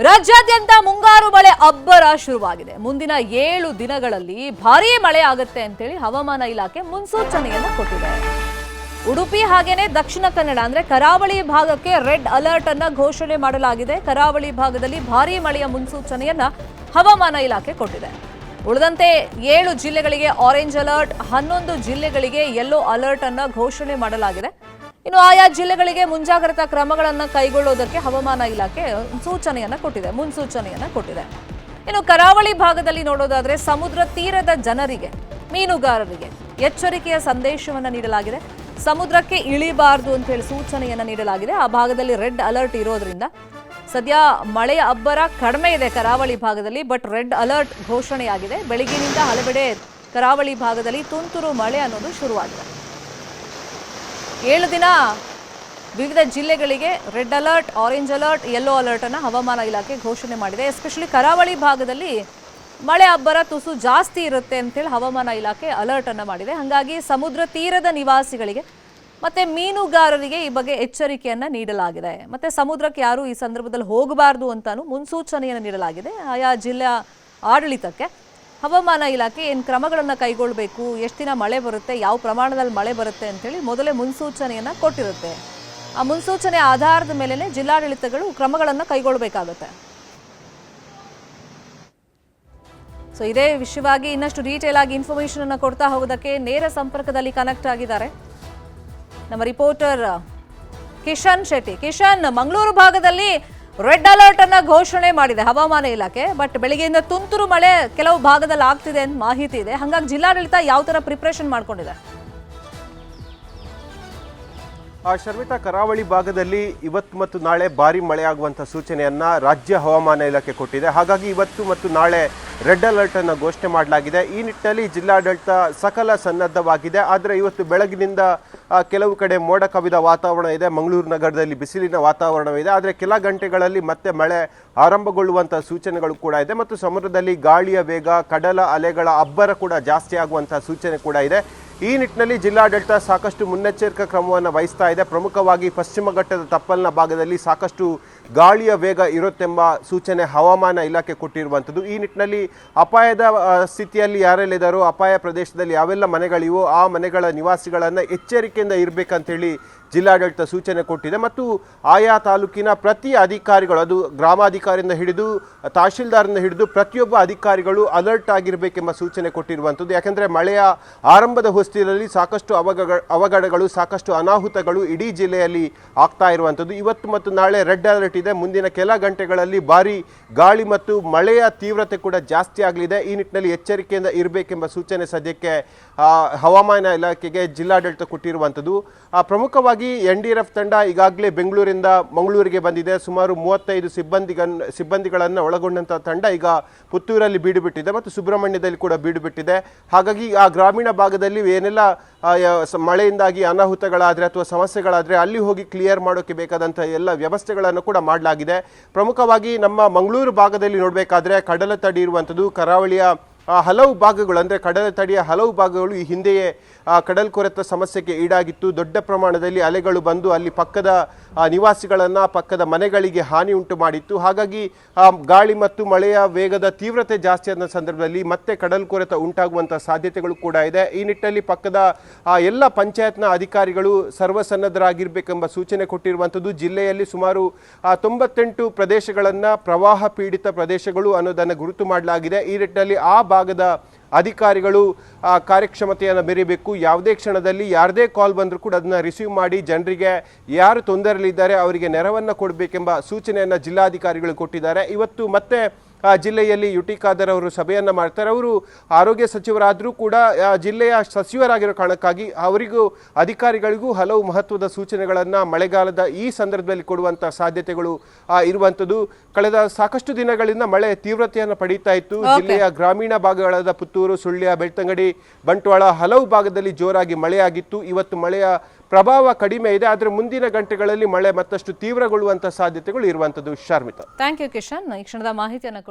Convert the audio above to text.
ರಾಜ್ಯಾದ್ಯಂತ ಮುಂಗಾರು ಮಳೆ ಅಬ್ಬರ ಶುರುವಾಗಿದೆ. ಮುಂದಿನ 7 ದಿನಗಳಲ್ಲಿ ಭಾರೀ ಮಳೆ ಆಗುತ್ತೆ ಅಂತೇಳಿ ಹವಾಮಾನ ಇಲಾಖೆ ಮುನ್ಸೂಚನೆಯನ್ನ ಕೊಟ್ಟಿದೆ. ಉಡುಪಿ ಹಾಗೇನೆ ದಕ್ಷಿಣ ಕನ್ನಡ ಅಂದ್ರೆ ಕರಾವಳಿ ಭಾಗಕ್ಕೆ ರೆಡ್ ಅಲರ್ಟ್ ಅನ್ನ ಘೋಷಣೆ ಮಾಡಲಾಗಿದೆ. ಕರಾವಳಿ ಭಾಗದಲ್ಲಿ ಭಾರೀ ಮಳೆಯ ಮುನ್ಸೂಚನೆಯನ್ನ ಹವಾಮಾನ ಇಲಾಖೆ ಕೊಟ್ಟಿದೆ. ಉಳಿದಂತೆ 7 ಜಿಲ್ಲೆಗಳಿಗೆ ಆರೆಂಜ್ ಅಲರ್ಟ್, 11 ಜಿಲ್ಲೆಗಳಿಗೆ ಯೆಲ್ಲೋ ಅಲರ್ಟ್ ಅನ್ನ ಘೋಷಣೆ ಮಾಡಲಾಗಿದೆ. ಇನ್ನು ಆಯಾ ಜಿಲ್ಲೆಗಳಿಗೆ ಮುಂಜಾಗ್ರತಾ ಕ್ರಮಗಳನ್ನು ಕೈಗೊಳ್ಳುವುದಕ್ಕೆ ಹವಾಮಾನ ಇಲಾಖೆ ಮುನ್ಸೂಚನೆಯನ್ನ ಕೊಟ್ಟಿದೆ. ಇನ್ನು ಕರಾವಳಿ ಭಾಗದಲ್ಲಿ ನೋಡೋದಾದ್ರೆ ಸಮುದ್ರ ತೀರದ ಜನರಿಗೆ, ಮೀನುಗಾರರಿಗೆ ಎಚ್ಚರಿಕೆಯ ಸಂದೇಶವನ್ನು ನೀಡಲಾಗಿದೆ. ಸಮುದ್ರಕ್ಕೆ ಇಳಿಬಾರದು ಅಂತ ಹೇಳಿ ಸೂಚನೆಯನ್ನ ನೀಡಲಾಗಿದೆ. ಆ ಭಾಗದಲ್ಲಿ ರೆಡ್ ಅಲರ್ಟ್ ಇರೋದ್ರಿಂದ ಸದ್ಯ ಮಳೆಯ ಅಬ್ಬರ ಕಡಿಮೆ ಇದೆ ಕರಾವಳಿ ಭಾಗದಲ್ಲಿ, ಬಟ್ ರೆಡ್ ಅಲರ್ಟ್ ಘೋಷಣೆಯಾಗಿದೆ. ಬೆಳಗಿನಿಂದ ಹಲವೆಡೆ ಕರಾವಳಿ ಭಾಗದಲ್ಲಿ ತುಂತುರು ಮಳೆ ಅನ್ನೋದು ಶುರುವಾಗಿದೆ. 7 ದಿನ ವಿವಿಧ ಜಿಲ್ಲೆಗಳಿಗೆ red alert, orange alert, yellow alert ಅನ್ನು ಹವಾಮಾನ ಇಲಾಖೆ ಘೋಷಣೆ ಮಾಡಿದೆ. ಎಸ್ಪೆಷಲಿ ಕರಾವಳಿ ಭಾಗದಲ್ಲಿ ಮಳೆ ಅಬ್ಬರ ತುಸು ಜಾಸ್ತಿ ಇರುತ್ತೆ ಅಂತೇಳಿ ಹವಾಮಾನ ಇಲಾಖೆ ಅಲರ್ಟ್ ಅನ್ನು ಮಾಡಿದೆ. ಹಾಗಾಗಿ ಸಮುದ್ರ ತೀರದ ನಿವಾಸಿಗಳಿಗೆ ಮತ್ತೆ ಮೀನುಗಾರರಿಗೆ ಈ ಬಗ್ಗೆ ಎಚ್ಚರಿಕೆಯನ್ನ ನೀಡಲಾಗಿದೆ. ಮತ್ತೆ ಸಮುದ್ರಕ್ಕೆ ಯಾರು ಈ ಸಂದರ್ಭದಲ್ಲಿ ಹೋಗಬಾರದು ಅಂತಾನು ಮುನ್ಸೂಚನೆಯನ್ನು ನೀಡಲಾಗಿದೆ. ಆಯಾ ಜಿಲ್ಲೆಯ ಆಡಳಿತಕ್ಕೆ ಹವಾಮಾನ ಇಲಾಖೆ ಏನು ಕ್ರಮಗಳನ್ನು ಕೈಗೊಳ್ಳಬೇಕು, ಎಷ್ಟು ದಿನ ಮಳೆ ಬರುತ್ತೆ, ಯಾವ ಪ್ರಮಾಣದಲ್ಲಿ ಮಳೆ ಬರುತ್ತೆ ಅಂತೇಳಿ ಮೊದಲೇ ಮುನ್ಸೂಚನೆಯನ್ನು ಕೊಟ್ಟಿರುತ್ತೆ. ಆ ಮುನ್ಸೂಚನೆ ಆಧಾರದ ಮೇಲೆನೆ ಜಿಲ್ಲಾಡಳಿತಗಳು ಕ್ರಮಗಳನ್ನು ಕೈಗೊಳ್ಳಬೇಕಾಗುತ್ತೆ. ಸೊ ಇದೇ ವಿಷಯವಾಗಿ ಇನ್ನಷ್ಟು ಡೀಟೇಲ್ ಆಗಿ ಇನ್ಫಾರ್ಮೇಶನ್ ಅನ್ನು ಕೊಡ್ತಾ ಹೋಗೋದಕ್ಕೆ ನೇರ ಸಂಪರ್ಕದಲ್ಲಿ ಕನೆಕ್ಟ್ ಆಗಿದ್ದಾರೆ ನಮ್ಮ ರಿಪೋರ್ಟರ್ ಕಿಶನ್ ಶೆಟ್ಟಿ. ಕಿಶನ್, ಮಂಗಳೂರು ಭಾಗದಲ್ಲಿ ರೆಡ್ ಅಲರ್ಟ್ ಅನ್ನ ಘೋಷಣೆ ಮಾಡಿದೆ ಹವಾಮಾನ ಇಲಾಖೆ, ಬಟ್ ಬೆಳಗ್ಗೆಯಿಂದ ತುಂತುರು ಮಳೆ ಕೆಲವು ಭಾಗದಲ್ಲಿ ಆಗ್ತಿದೆ ಅಂತ ಮಾಹಿತಿ ಇದೆ. ಹಾಗಾಗಿ ಜಿಲ್ಲಾಡಳಿತ ಯಾವ ತರ ಪ್ರಿಪರೇಷನ್ ಮಾಡ್ಕೊಂಡಿದೆ? ಶರ್ಮಿತಾ, ಕರಾವಳಿ ಭಾಗದಲ್ಲಿ ಇವತ್ತು ಮತ್ತು ನಾಳೆ ಭಾರಿ ಮಳೆಯಾಗುವಂಥ ಸೂಚನೆಯನ್ನು ರಾಜ್ಯ ಹವಾಮಾನ ಇಲಾಖೆ ಕೊಟ್ಟಿದೆ. ಹಾಗಾಗಿ ಇವತ್ತು ಮತ್ತು ನಾಳೆ ರೆಡ್ ಅಲರ್ಟ್ ಅನ್ನು ಘೋಷಣೆ ಮಾಡಲಾಗಿದೆ. ಈ ನಿಟ್ಟಿನಲ್ಲಿ ಜಿಲ್ಲಾಡಳಿತ ಸಕಲ ಸನ್ನದ್ಧವಾಗಿದೆ. ಆದರೆ ಇವತ್ತು ಬೆಳಗಿನಿಂದ ಕೆಲವು ಕಡೆ ಮೋಡ ಕವಿದ ವಾತಾವರಣ ಇದೆ. ಮಂಗಳೂರು ನಗರದಲ್ಲಿ ಬಿಸಿಲಿನ ವಾತಾವರಣವಿದೆ. ಆದರೆ ಕೆಲ ಗಂಟೆಗಳಲ್ಲಿ ಮತ್ತೆ ಮಳೆ ಆರಂಭಗೊಳ್ಳುವಂಥ ಸೂಚನೆಗಳು ಕೂಡ ಇದೆ. ಮತ್ತು ಸಮುದ್ರದಲ್ಲಿ ಗಾಳಿಯ ವೇಗ, ಕಡಲ ಅಲೆಗಳ ಅಬ್ಬರ ಕೂಡ ಜಾಸ್ತಿ ಆಗುವಂಥ ಸೂಚನೆ ಕೂಡ ಇದೆ. ಈ ನಿಟ್ಟಿನಲ್ಲಿ ಜಿಲ್ಲಾಡಳಿತ ಸಾಕಷ್ಟು ಮುನ್ನೆಚ್ಚರಿಕಾ ಕ್ರಮವನ್ನು ವಹಿಸ್ತಾ ಇದೆ. ಪ್ರಮುಖವಾಗಿ ಪಶ್ಚಿಮ ಘಟ್ಟದ ತಪ್ಪಲಿನ ಭಾಗದಲ್ಲಿ ಸಾಕಷ್ಟು ಗಾಳಿಯ ವೇಗ ಇರುತ್ತೆಂಬ ಸೂಚನೆ ಹವಾಮಾನ ಇಲಾಖೆ ಕೊಟ್ಟಿರುವಂಥದ್ದು. ಈ ನಿಟ್ಟಿನಲ್ಲಿ ಅಪಾಯದ ಸ್ಥಿತಿಯಲ್ಲಿ ಯಾರೆಲ್ಲಿದ್ದಾರೋ, ಅಪಾಯ ಪ್ರದೇಶದಲ್ಲಿ ಯಾವೆಲ್ಲ ಮನೆಗಳಿವೋ ಆ ಮನೆಗಳ ನಿವಾಸಿಗಳನ್ನು ಎಚ್ಚರಿಕೆಯಿಂದ ಇರಬೇಕಂತೇಳಿ ಜಿಲ್ಲಾಡಳಿತ ಸೂಚನೆ ಕೊಟ್ಟಿದೆ. ಮತ್ತು ಆಯಾ ತಾಲೂಕಿನ ಪ್ರತಿ ಅಧಿಕಾರಿಗಳು, ಅದು ಗ್ರಾಮಾಧಿಕಾರಿಯಿಂದ ಹಿಡಿದು ತಹಶೀಲ್ದಾರಿಂದ ಹಿಡಿದು ಪ್ರತಿಯೊಬ್ಬ ಅಧಿಕಾರಿಗಳು ಅಲರ್ಟ್ ಆಗಿರಬೇಕೆಂಬ ಸೂಚನೆ ಕೊಟ್ಟಿರುವಂಥದ್ದು. ಯಾಕೆಂದರೆ ಮಳೆಯ ಆರಂಭದ ಹೊಸ್ತಿಲಲ್ಲಿ ಸಾಕಷ್ಟು ಅವಘಡಗಳು, ಸಾಕಷ್ಟು ಅನಾಹುತಗಳು ಇಡೀ ಜಿಲ್ಲೆಯಲ್ಲಿ ಆಗ್ತಾ ಇರುವಂಥದ್ದು. ಇವತ್ತು ಮತ್ತು ನಾಳೆ ರೆಡ್ ಅಲರ್ಟ್ ಇದೆ. ಮುಂದಿನ ಕೆಲ ಗಂಟೆಗಳಲ್ಲಿ ಭಾರಿ ಗಾಳಿ ಮತ್ತು ಮಳೆಯ ತೀವ್ರತೆ ಕೂಡ ಜಾಸ್ತಿ ಆಗಲಿದೆ. ಈ ನಿಟ್ಟಿನಲ್ಲಿ ಎಚ್ಚರಿಕೆಯಿಂದ ಇರಬೇಕೆಂಬ ಸೂಚನೆ ಸದ್ಯಕ್ಕೆ ಹವಾಮಾನ ಇಲಾಖೆಗೆ ಜಿಲ್ಲಾಡಳಿತ ಕೊಟ್ಟಿರುವಂಥದ್ದು. ಪ್ರಮುಖವಾಗಿ NDRF ತಂಡ ಈಗಾಗಲೇ ಬೆಂಗಳೂರಿಂದ ಮಂಗಳೂರಿಗೆ ಬಂದಿದೆ. ಸುಮಾರು 35 ಸಿಬ್ಬಂದಿಗಳನ್ನು ಒಳಗೊಂಡಂಥ ತಂಡ ಈಗ ಪುತ್ತೂರಲ್ಲಿ ಬೀಡುಬಿಟ್ಟಿದೆ ಮತ್ತು ಸುಬ್ರಹ್ಮಣ್ಯದಲ್ಲಿ ಕೂಡ ಬೀಡುಬಿಟ್ಟಿದೆ. ಹಾಗಾಗಿ ಆ ಗ್ರಾಮೀಣ ಭಾಗದಲ್ಲಿ ಏನೆಲ್ಲ ಮಳೆಯಿಂದಾಗಿ ಅನಾಹುತಗಳಾದರೆ ಅಥವಾ ಸಮಸ್ಯೆಗಳಾದರೆ ಅಲ್ಲಿ ಹೋಗಿ ಕ್ಲಿಯರ್ ಮಾಡೋಕ್ಕೆ ಬೇಕಾದಂಥ ಎಲ್ಲ ವ್ಯವಸ್ಥೆಗಳನ್ನು ಕೂಡ ಮಾಡಲಾಗಿದೆ. ಪ್ರಮುಖವಾಗಿ ನಮ್ಮ ಮಂಗಳೂರು ಭಾಗದಲ್ಲಿ ನೋಡಬೇಕಾದ್ರೆ ಕಡಲ ತಡಿ ಇರುವಂಥದ್ದು, ಕರಾವಳಿಯ ಹಲವು ಭಾಗಗಳು ಅಂದರೆ ಕಡಲ ತಡಿಯ ಹಲವು ಭಾಗಗಳು ಈ ಹಿಂದೆಯೇ ಕಡಲ್ಕೊರೆತ ಸಮಸ್ಯೆಗೆ ಈಡಾಗಿತ್ತು. ದೊಡ್ಡ ಪ್ರಮಾಣದಲ್ಲಿ ಅಲೆಗಳು ಬಂದು ಅಲ್ಲಿ ಪಕ್ಕದ ನಿವಾಸಿಗಳನ್ನು, ಪಕ್ಕದ ಮನೆಗಳಿಗೆ ಹಾನಿ ಉಂಟು ಮಾಡಿತ್ತು. ಹಾಗಾಗಿ ಗಾಳಿ ಮತ್ತು ಮಳೆಯ ವೇಗದ ತೀವ್ರತೆ ಜಾಸ್ತಿ ಆದ ಸಂದರ್ಭದಲ್ಲಿ ಮತ್ತೆ ಕಡಲ್ಕೊರೆತ ಉಂಟಾಗುವಂಥ ಸಾಧ್ಯತೆಗಳು ಕೂಡ ಇದೆ. ಈ ನಿಟ್ಟಿನಲ್ಲಿ ಪಕ್ಕದ ಎಲ್ಲ ಪಂಚಾಯತ್ನ ಅಧಿಕಾರಿಗಳು ಸರ್ವಸನ್ನದ್ಧರಾಗಿರಬೇಕೆಂಬ ಸೂಚನೆ ಕೊಟ್ಟಿರುವಂಥದ್ದು. ಜಿಲ್ಲೆಯಲ್ಲಿ ಸುಮಾರು 98 ಪ್ರದೇಶಗಳನ್ನು ಪ್ರವಾಹ ಪೀಡಿತ ಪ್ರದೇಶಗಳು ಅನ್ನೋದನ್ನು ಗುರುತು ಮಾಡಲಾಗಿದೆ. ಈ ನಿಟ್ಟಿನಲ್ಲಿ ಆ ಭಾಗದ ಅಧಿಕಾರಿಗಳು ಕಾರ್ಯಕ್ಷಮತೆಯನ್ನು ಮೆರಿಬೇಕು. ಯಾವುದೇ ಕ್ಷಣದಲ್ಲಿ ಯಾರದೇ ಕಾಲ್ ಬಂದರೂ ಕೂಡ ಅದನ್ನು ರಿಸೀವ್ ಮಾಡಿ ಜನರಿಗೆ ಯಾರು ತೊಂದರೆಯಲ್ಲಿದ್ದಾರೆ ಅವರಿಗೆ ನೆರವನ್ನು ಕೊಡಬೇಕೆಂಬ ಸೂಚನೆಯನ್ನು ಜಿಲ್ಲಾಧಿಕಾರಿಗಳು ಕೊಟ್ಟಿದ್ದಾರೆ. ಇವತ್ತು ಮತ್ತೆ ಜಿಲ್ಲೆಯಲ್ಲಿ ಯುಟಿ ಖಾದರ್ ಅವರು ಸಭೆಯನ್ನು ಮಾಡ್ತಾರೆ. ಅವರು ಆರೋಗ್ಯ ಸಚಿವರಾದರೂ ಕೂಡ ಜಿಲ್ಲೆಯ ಸಚಿವರಾಗಿರೋ ಕಾರಣಕ್ಕಾಗಿ ಅವರಿಗೂ ಅಧಿಕಾರಿಗಳಿಗೂ ಹಲವು ಮಹತ್ವದ ಸೂಚನೆಗಳನ್ನು ಮಳೆಗಾಲದ ಈ ಸಂದರ್ಭದಲ್ಲಿ ಕೊಡುವಂಥ ಸಾಧ್ಯತೆಗಳು ಇರುವಂಥದ್ದು. ಕಳೆದ ಸಾಕಷ್ಟು ದಿನಗಳಿಂದ ಮಳೆ ತೀವ್ರತೆಯನ್ನು ಪಡೀತಾ ಇತ್ತು. ಜಿಲ್ಲೆಯ ಗ್ರಾಮೀಣ ಭಾಗಗಳಾದ ಪುತ್ತೂರು, ಸುಳ್ಯ, ಬೆಳ್ತಂಗಡಿ, ಬಂಟ್ವಾಳ ಹಲವು ಭಾಗದಲ್ಲಿ ಜೋರಾಗಿ ಮಳೆಯಾಗಿತ್ತು. ಇವತ್ತು ಮಳೆಯ ಪ್ರಭಾವ ಕಡಿಮೆ ಇದೆ. ಆದರೆ ಮುಂದಿನ ಗಂಟೆಗಳಲ್ಲಿ ಮಳೆ ಮತ್ತಷ್ಟು ತೀವ್ರಗೊಳ್ಳುವಂಥ ಸಾಧ್ಯತೆಗಳು ಇರುವಂಥದ್ದು. ಶರ್ಮಿತಾ, ಥ್ಯಾಂಕ್ ಯು ಕಿಶನ್, ಈ ಕ್ಷಣದ ಮಾಹಿತಿಯನ್ನು ಕೊಟ್ಟಿದ್ದೀರಿ.